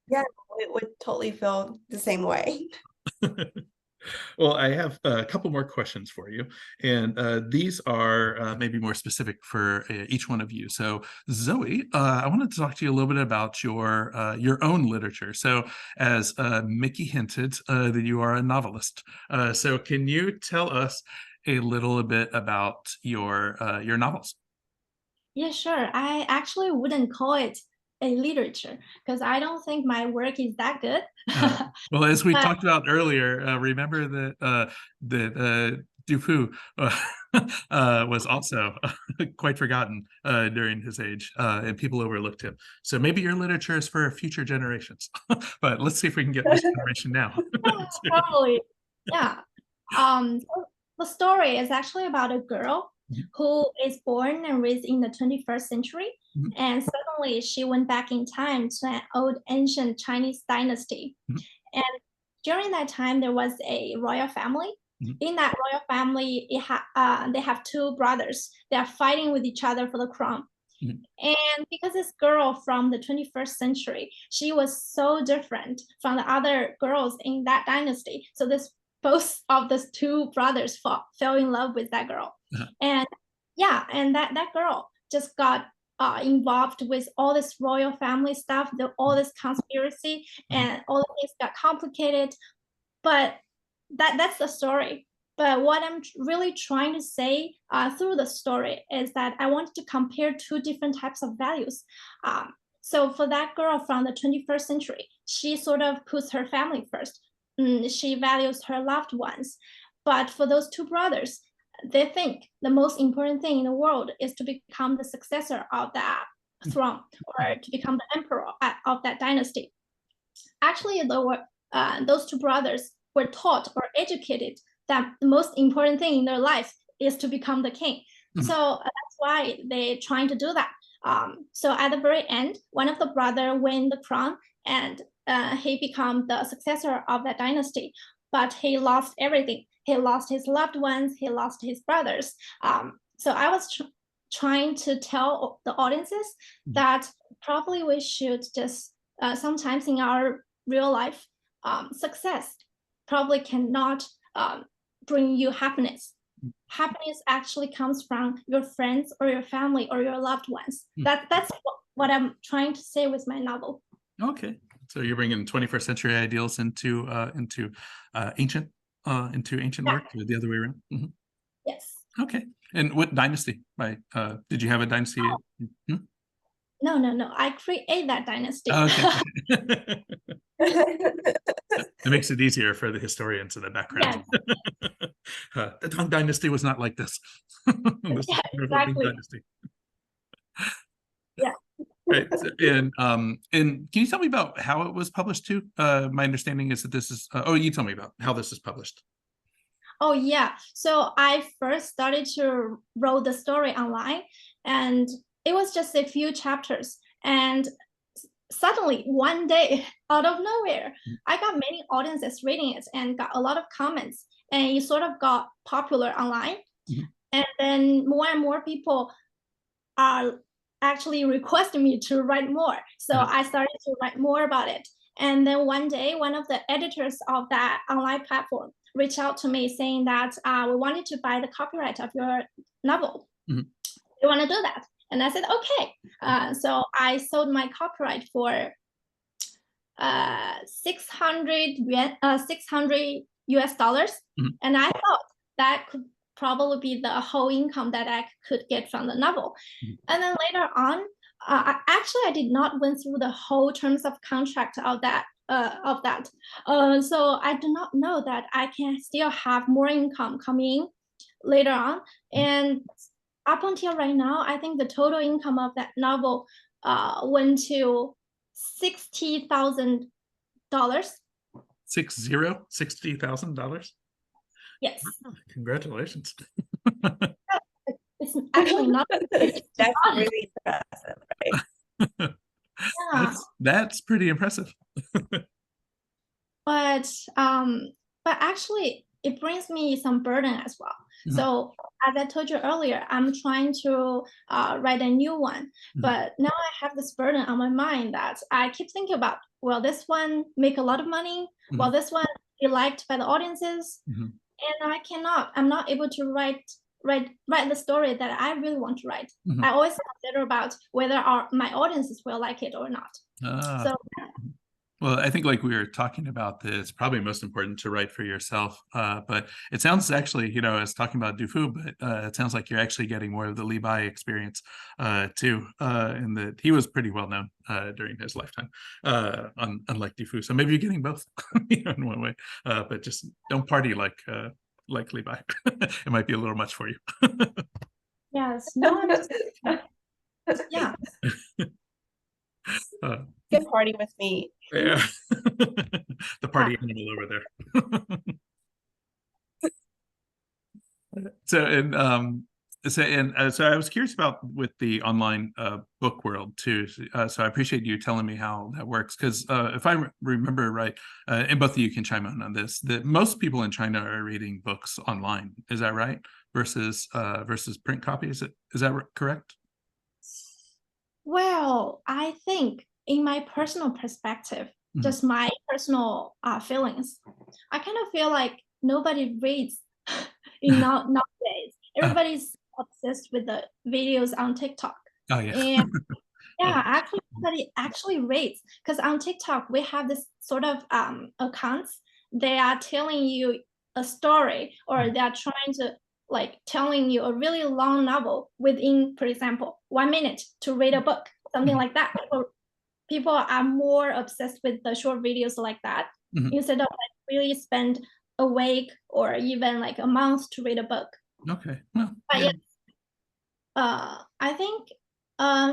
Yeah, it would totally feel the same way. Well, I have a couple more questions for you, and these are maybe more specific for each one of you. So, Zoe, I wanted to talk to you a little bit about your own literature. So, as Miki hinted, that you are a novelist. So, can you tell us a little bit about your novels? Yeah, sure. I actually wouldn't call it a literature because I don't think my work is that good. Well, as we But talked about earlier, remember that Du Fu was also quite forgotten during his age, and people overlooked him. So maybe your literature is for future generations. But let's see if we can get this generation now. probably, yeah. So the story is actually about a girl who is born and raised in the 21st century, Mhm. and suddenly she went back in time to an old ancient Chinese dynasty. Mhm. And during that time, there was a royal family. Mhm. In that royal family, they have two brothers. They are fighting with each other for the crown. Mhm. And because this girl from the 21st century, she was so different from the other girls in that dynasty. So this both of those two brothers fell in love with that girl. Uh-huh. And yeah, and that girl just got involved with all this royal family stuff, all this conspiracy, and all the things got complicated. But that's the story. But what I'm really trying to say through the story is that I wanted to compare two different types of values. So for that girl from the 21st century, she sort of puts her family first. She values her loved ones. But for those two brothers, they think the most important thing in the world is to become the successor of that throne, or to become the emperor of that dynasty. Actually, those two brothers were taught or educated that the most important thing in their life is to become the king. So that's why they're trying to do that. So at the very end, one of the brother win the crown, and he become the successor of that dynasty. But he lost everything. He lost his loved ones. He lost his brothers. So I was trying to tell the audiences that probably we should just sometimes in our real life, success probably cannot bring you happiness. Happiness actually comes from your friends or your family or your loved ones. That's what I'm trying to say with my novel. Okay, so you're bringing 21st century ideals into ancient work, or the other way around. Yes. Okay, and what dynasty? Did you have a dynasty? No. I create that dynasty. Okay. It makes it easier for the historians in the background. Yes. The Tang Dynasty was not like this. This Yeah, is exactly. Dynasty. Yeah. Right. And can you tell me about how it was published too? My understanding is that this is. You tell me about how this is published. Oh yeah. So I first started to write the story online, and it was just a few chapters. And suddenly one day out of nowhere, I got many audiences reading it and got a lot of comments, and it sort of got popular online. And then more and more people are actually requesting me to write more. So I started to write more about it. And then one day, one of the editors of that online platform reached out to me saying that we wanted to buy the copyright of your novel. You want to do that? And I said, okay. So I sold my copyright for 600 US dollars. And I thought that could probably be the whole income that I could get from the novel. And then later on, actually, I did not went through the whole terms of contract of that. So I do not know that I can still have more income coming later on. And up until right now, I think the total income of that novel went to $60,000. $60,000? Yes. Congratulations. It's actually not. That's really impressive, right? Yeah. That's pretty impressive. But actually, it brings me some burden as well. So as I told you earlier, I'm trying to write a new one, but now I have this burden on my mind that I keep thinking about, will this one make a lot of money? Will this one be liked by the audiences? And I'm not able to write the story that I really want to write. I always consider about whether my audiences will like it or not. So well, I think like we were talking about this, it's probably most important to write for yourself. But it sounds actually, you know, as talking about Du Fu, but it sounds like you're actually getting more of the Li Bai experience too, in that he was pretty well known during his lifetime, unlike Du Fu. So maybe you're getting both in one way, but just don't party like Li Bai. It might be a little much for you. Yes, no, yeah. Good party with me. Yeah. The party animal over there. So I was curious about with the online book world too. So I appreciate you telling me how that works, because if I remember right, and both of you can chime in on this, that most people in China are reading books online. Is that right? Versus print copies. Is that correct? Well, I think in my personal perspective, just my personal feelings, I kind of feel like nobody reads nowadays. Everybody's obsessed with the videos on TikTok. Oh yeah. And yeah, actually, nobody actually reads, because on TikTok we have this sort of accounts. They are telling you a story, or they are trying to like telling you a really long novel within, for example, 1 minute to read a book, something like that. People are more obsessed with the short videos like that, instead of like really spend a week or even like a month to read a book. Okay. Well, but yeah. I think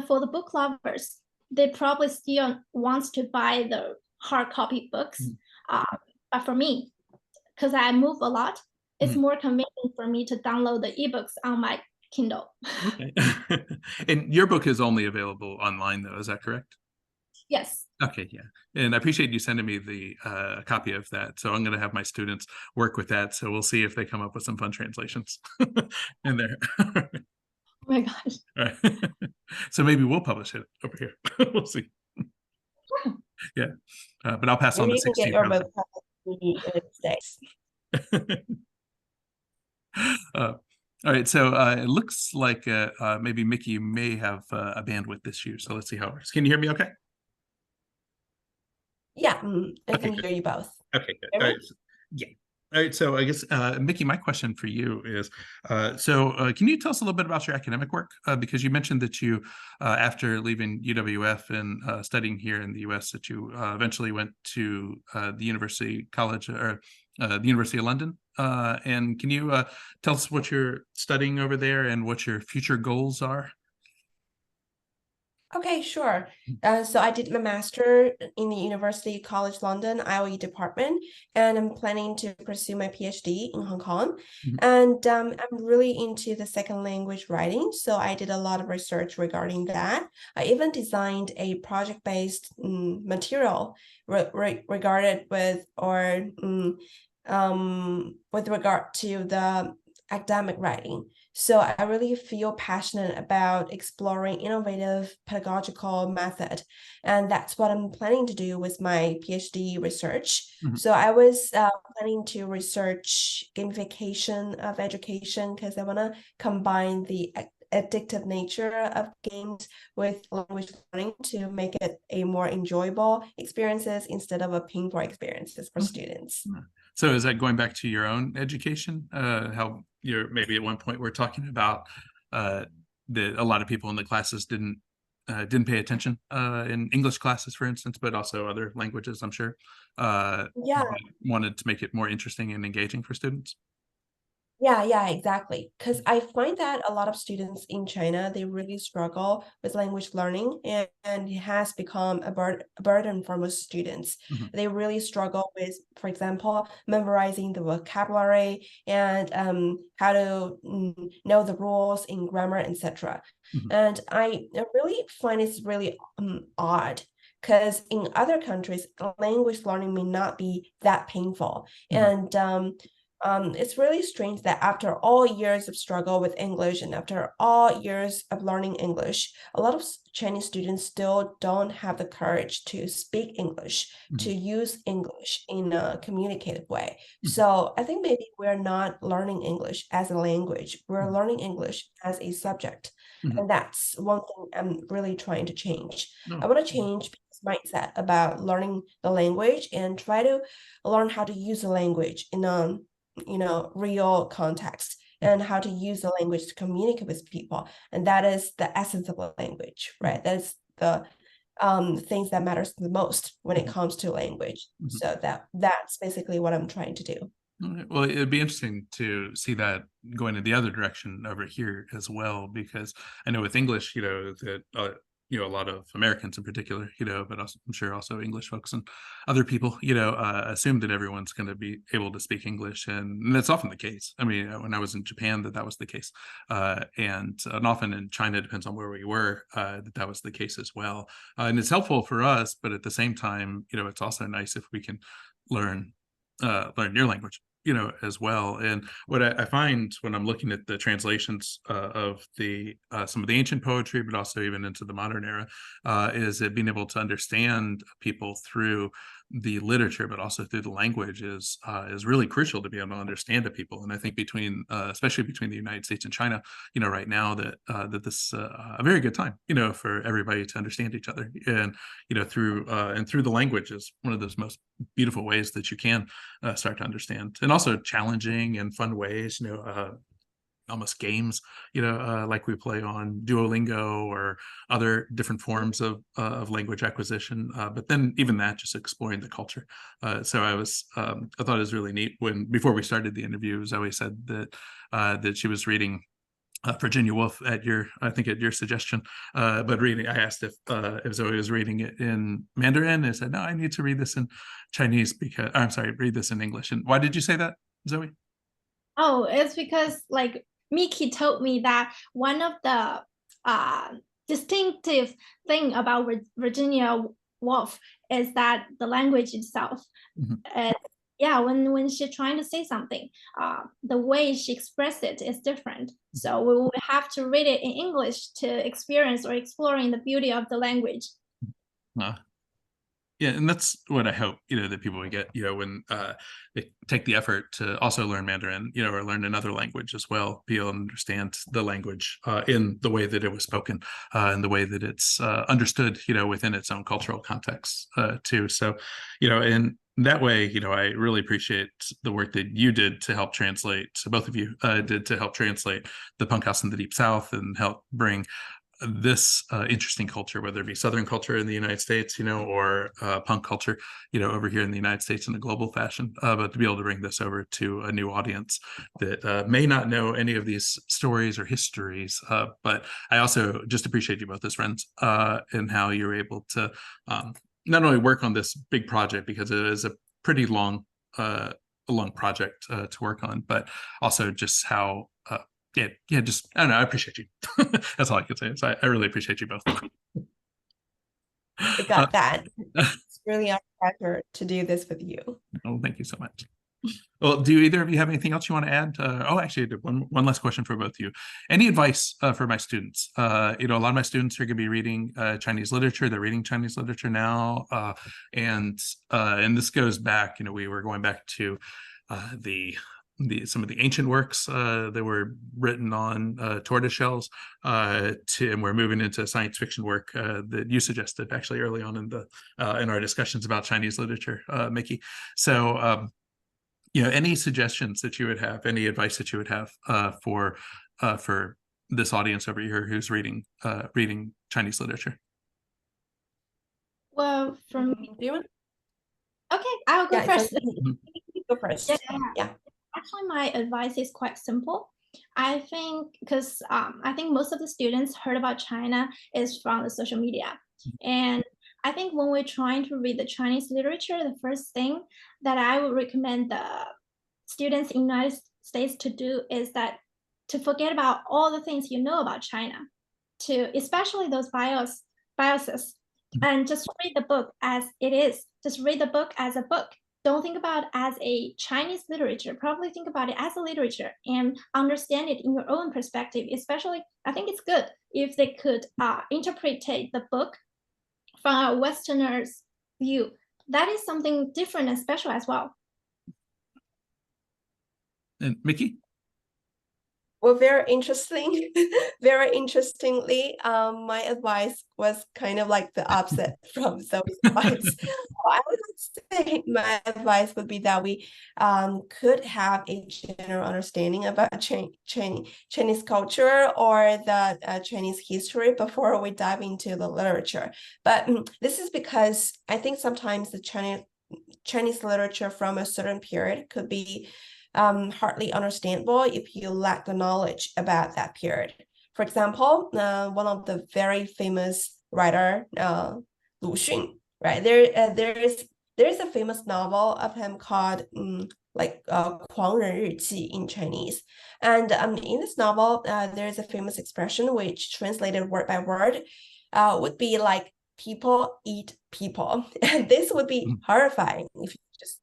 for the book lovers, they probably still want to buy the hard copy books. But for me, because I move a lot, it's more convenient for me to download the ebooks on my Kindle. Okay. And your book is only available online, though, is that correct? Yes. Okay, yeah. And I appreciate you sending me the copy of that. So I'm going to have my students work with that. So we'll see if they come up with some fun translations in there. Oh my gosh. All right. So maybe we'll publish it over here. We'll see. Yeah. But I'll pass on the 16. Get your book published in the United States. All right, so it looks like maybe Mickey may have a bandwidth issue. So let's see how it works. Can you hear me okay? Yeah, I can hear you both. Okay, good. All right. Yeah. All right, so I guess, Mickey, my question for you is, can you tell us a little bit about your academic work? Because you mentioned that you, after leaving UWF and studying here in the US, that you eventually went to the University College, or the University of London. And can you tell us what you're studying over there and what your future goals are? Okay, sure. So I did my master in the University College London IOE department, and I'm planning to pursue my PhD in Hong Kong. Mhm. And I'm really into the second language writing, so I did a lot of research regarding that. I even designed a project-based material regarded with or with regard to the academic writing. So I really feel passionate about exploring innovative pedagogical method, and that's what I'm planning to do with my PhD research. Mhm. So I was planning to research gamification of education because I want to combine the addictive nature of games with language learning to make it a more enjoyable experiences instead of a painful experiences for students. So is that going back to your own education? How you're maybe at one point we're talking about that a lot of people in the classes didn't pay attention in English classes, for instance, but also other languages, I'm sure, Yeah. wanted to make it more interesting and engaging for students. Yeah, exactly. Because I find that a lot of students in China, they really struggle with language learning, and it has become a burden for most students. Mhm. They really struggle with, for example, memorizing the vocabulary and how to know the rules in grammar, etc. Mhm. And I really find it's really odd because in other countries, language learning may not be that painful. Mhm. And it's really strange that after all years of struggle with English and after all years of learning English, a lot of Chinese students still don't have the courage to speak English, to Mhm. use English in a communicative way. Mhm. So I think maybe we're not learning English as a language, we're Mhm. learning English as a subject. Mhm. And that's one thing I'm really trying to change. I No. want to change people's mindset about learning the language and try to learn how to use the language in a real context and how to use the language to communicate with people. And that is the essence of the language, right? That is the things that matters the most when it Mhm. comes to language. Mhm. So that's basically what I'm trying to do. All right. Well, it'd be interesting to see that going in the other direction over here as well, because I know with English, that a lot of Americans in particular, but also, I'm sure also English folks and other people, assume that everyone's going to be able to speak English, and that's often the case. I mean, when I was in Japan, that was the case, and often in China, depends on where we were, that was the case as well. And it's helpful for us, but at the same time, it's also nice if we can learn learn your language, as well. And what I find when I'm looking at the translations of the some of the ancient poetry, but also even into the modern era, is that being able to understand people through the literature, but also through the language is really crucial to be able to understand a people. And I think between, especially between the United States and China, right now that this a very good time, for everybody to understand each other, and through the language is one of those most beautiful ways that you can start to understand, and also challenging and fun ways, almost games, like we play on Duolingo or other different forms of language acquisition. But then even that, just exploring the culture. So I thought it was really neat when before we started the interview, Zoe said that she was reading Virginia Woolf I think at your suggestion, but reading. I asked if Zoe was reading it in Mandarin. And I said, no, I need to read this in Chinese because I'm sorry, read this in English. And why did you say that, Zoe? Oh, it's because like Miki told me that one of the uh, distinctive thing about Virginia Woolf is that the language itself. Mhm. Yeah, when she's trying to say something, the way she expresses it is different. So we will have to read it in English to experience or exploring the beauty of the language. Uh, Yeah, and that's what I hope, that people would get, when they take the effort to also learn Mandarin, or learn another language as well, be able to understand the language in the way that it was spoken, and the way that it's understood, within its own cultural context too. So, in that way, I really appreciate the work that you did to help translate, so both of you did to help translate the Punkhouse in the Deep South and help bring this interesting culture, whether it be Southern culture in the United States, or punk culture, over here in the United States in a global fashion, but to be able to bring this over to a new audience that may not know any of these stories or histories. But I also just appreciate you both as friends and how you're able to not only work on this big project, because it is a pretty long project to work on, but also just how just I don't know. I appreciate you. That's all I can say. So I really appreciate you both. I got that. It's really a pleasure to do this with you. Oh, thank you so much. Well, do either of you have anything else you want to add? Actually, one last question for both of you. Any advice for my students? A lot of my students are going to be reading Chinese literature. They're reading Chinese literature now, and this goes back. We were going back to some of the ancient works that were written on tortoise shells, and we're moving into science fiction work that you suggested actually early on in our discussions about Chinese literature, Miki. So, any suggestions that you would have, any advice that you would have for this audience over here who's reading Chinese literature? Well, Do you want? Okay, I'll go first. Go first. Yeah. Actually, my advice is quite simple. I think because I think most of the students heard about China is from the social media. And I think when we're trying to read the Chinese literature, the first thing that I would recommend the students in the United States to do is that to forget about all the things you know about China, especially those biases, and just read the book as it is. Just read the book as a book. Don't think about it as a Chinese literature. Probably think about it as a literature and understand it in your own perspective. Especially, I think it's good if they could interpret the book from a Westerner's view. That is something different and special as well. And Miki? Well, very interesting. Very interestingly, my advice was kind of like the opposite from Zoe's advice. I would say my advice would be that we could have a general understanding about Chinese culture or the Chinese history before we dive into the literature. But this is because I think sometimes the Chinese literature from a certain period could be hardly understandable if you lack the knowledge about that period. For example, one of the very famous writer, Lu Xun, right? There's a famous novel of him called 狂人日记 in Chinese. And in this novel, there's a famous expression which translated word by word would be like people eat people. And this would be horrifying if you just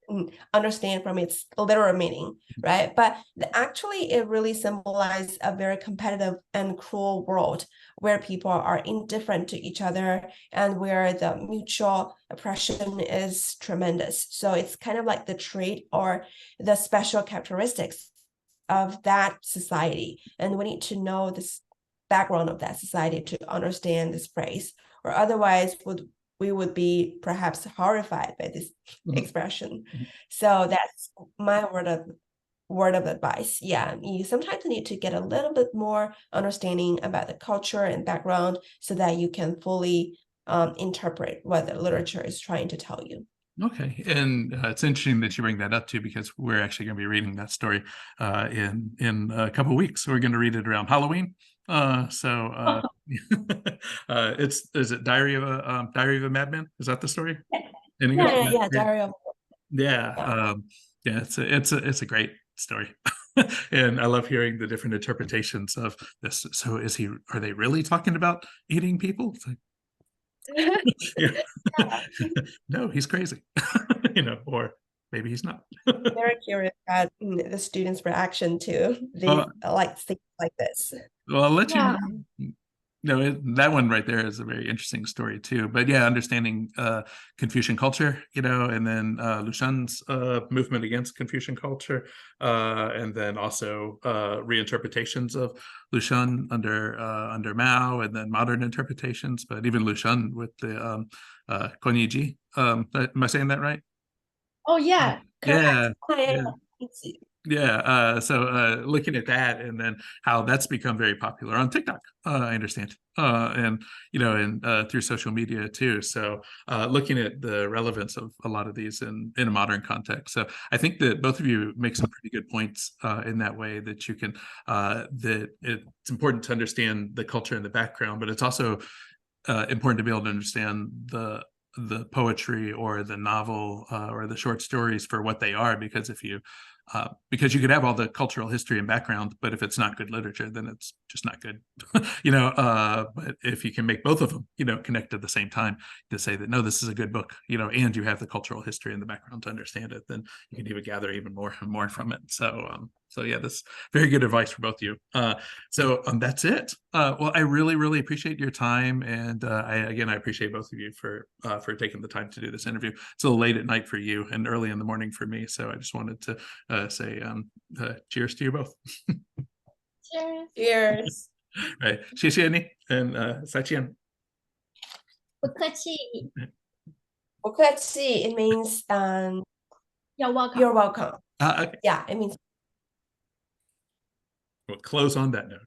understand from its literal meaning, right? But actually, it really symbolizes a very competitive and cruel world where people are indifferent to each other and where the mutual oppression is tremendous. So it's kind of like the trait or the special characteristics of that society. And we need to know this background of that society to understand this phrase, or otherwise we would be perhaps horrified by this expression. So that's my word of advice. Yeah, you sometimes need to get a little bit more understanding about the culture and background so that you can fully interpret what the literature is trying to tell you. Okay, and it's interesting that you bring that up too, because we're actually going to be reading that story in a couple of weeks. We're going to read it around Halloween. Is it Diary of a Madman? Is that the story? Yeah, Diary of. Yeah, it's a great story. And I love hearing the different interpretations of this. So are they really talking about eating people? It's like, no, he's crazy. Or maybe he's not. Very curious about the students' reaction to these things like this. Well, I'll let you know. No, that one right there is a very interesting story too. But yeah, understanding Confucian culture, and then Lu Shan's movement against Confucian culture, and then also reinterpretations of Lu Shan under Mao, and then modern interpretations. But even Lu Shan with the Konyi. Am I saying that right? Oh yeah, Yeah. Yeah, so looking at that and then how that's become very popular on TikTok, I understand, and through social media too. So looking at the relevance of a lot of these in a modern context. So I think that both of you make some pretty good points in that way that you can that it's important to understand the culture and the background, but it's also important to be able to understand the poetry or the novel or the short stories for what they are, because you could have all the cultural history and background, but if it's not good literature, then it's just not good. But if you can make both of them, connect at the same time to say that, no, this is a good book, and you have the cultural history in the background to understand it, then you can even gather even more and more from it. So yeah, that's very good advice for both of you. So that's it. Well, I really, really appreciate your time. And I appreciate both of you for taking the time to do this interview. It's a little late at night for you and early in the morning for me. So I just wanted to say cheers to you both. Cheers. Cheers. Right. 谢谢你 and 再见. 不客气. 不客气, it means You're welcome. you're welcome. Okay. Yeah, it means We'll close on that note.